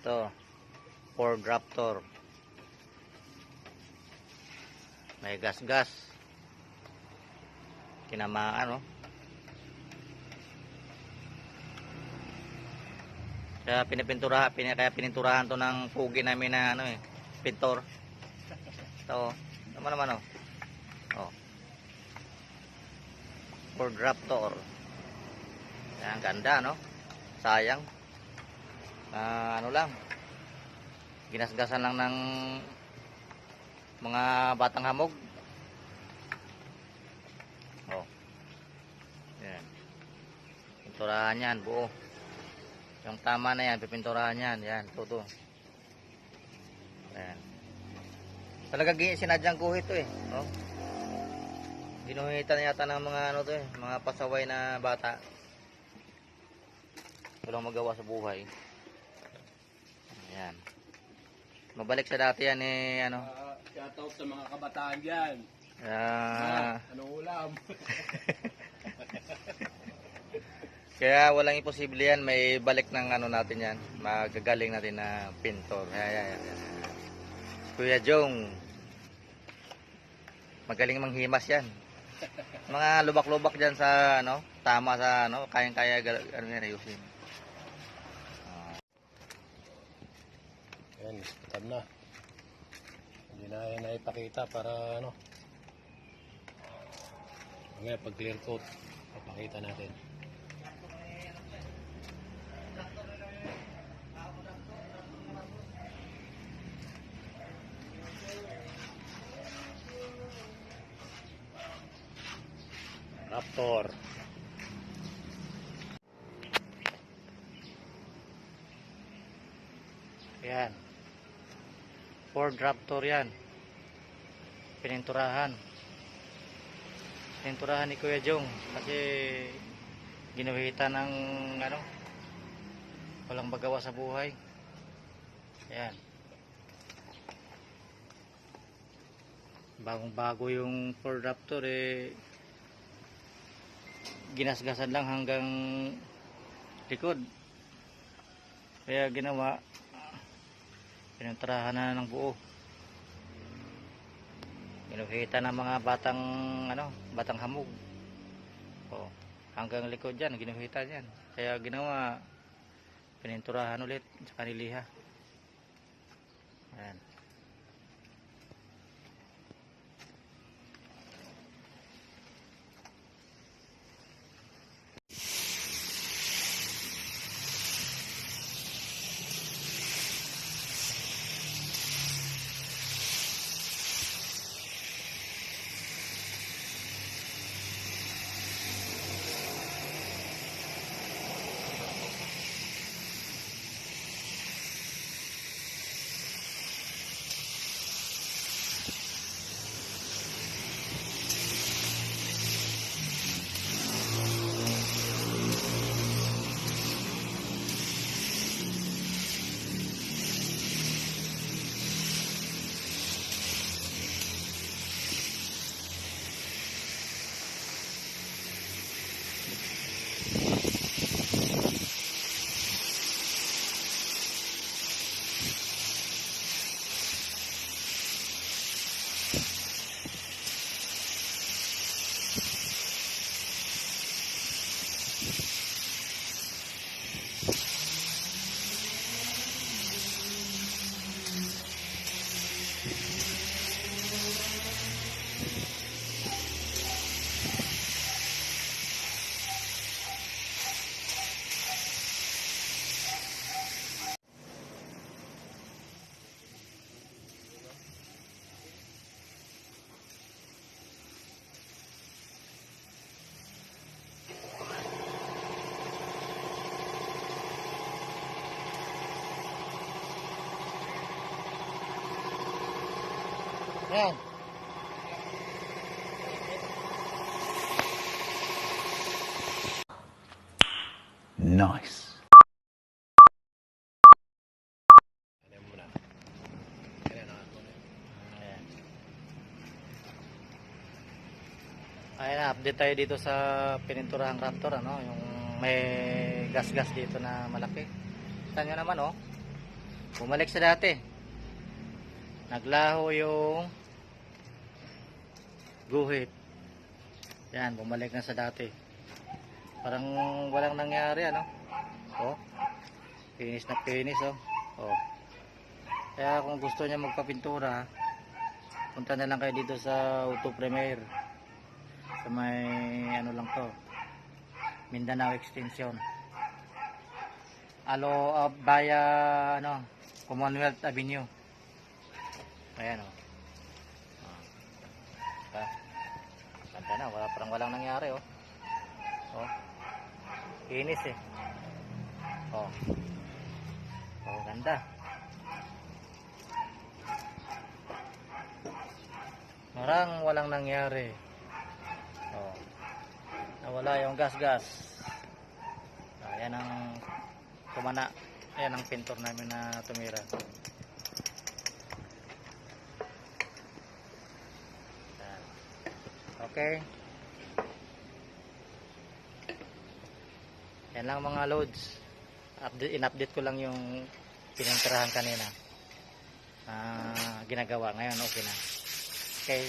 Ito, Ford Raptor. May gas-gas. Tinamaan, oh. Kaya pininturahan to ng pugi namin na ano eh, pintor. Ito, naman oh. Oh. Ford Raptor. Yan, ganda, no? Sayang. Ano lang. Ginasgasan lang ng mga batang hamog. Oh. Yan. Pinturahan yan, buo. Yung tama na yan, pipinturahan yan. Yan, todo. Yan. Talaga sinadyang guhit to eh. Oh. Ginuhitan yata ng mga ano to eh, mga pasaway na bata. Walang magawa sa buhay. Ayan. Mabalik sa dati yan eh, ano. Shoutout sa mga kabataan dyan. Anong ulam? Kaya walang imposible yan, may balik ng ano natin yan. Magagaling natin na pintor. Ayan. Kuya Jong. Magaling manghimas yan. Mga lubak-lubak dyan sa ano, tama sa ano, kayang-kaya ano yan, ayusin. Ayan, ispitan na. Hindi na yan naipakita para ano. Ngayon, pag clear coat, papakita natin. Raptor. Ayan. Ford Raptor yan. Pininturahan ni Kuya Jong kasi ginuhitan ng ano, walang magawa sa buhay. Ayan. Bagong bago yung Ford Raptor eh, ginasgasan lang hanggang likod. Kaya ginawa, pininturahan na ng buo. Ginuhita ng mga batang hamog. Oh, hanggang likod diyan ginuhita diyan. Kaya ginawa, pininturahan ulit sa kaniliha. Ayan. Ayan. Nice. Ayan muna. Ayan na. Ayan. Ayan, update tayo dito sa pininturahang Raptor, ano, yung may gas-gas dito na malaki. Kita nyo naman, oh. Bumalik sa dati. Naglaho yung guhit. Yan, bumalik na sa dati. Parang walang nangyari, ano? Oh. Finish na finish, oh. Oh. Kaya kung gusto niya magpapintura, punta na lang kayo dito sa Auto Premier. Sa may ano lang to, Mindanao Extension. Baya ano, Commonwealth Avenue. Ayan, oh. Ganda na, parang walang nangyari, oh. Oh. Finish eh. Oh. Oh, ganda. Parang walang nangyari. Oh. Nawala yung gas-gas. Ayan ang kumana. Ayan ang pintor namin na tumira. Ayan. Okay. Yan lang mga loads. In-update ko lang yung pinintirahan kanina. Ginagawa ngayon, okay na. Okay.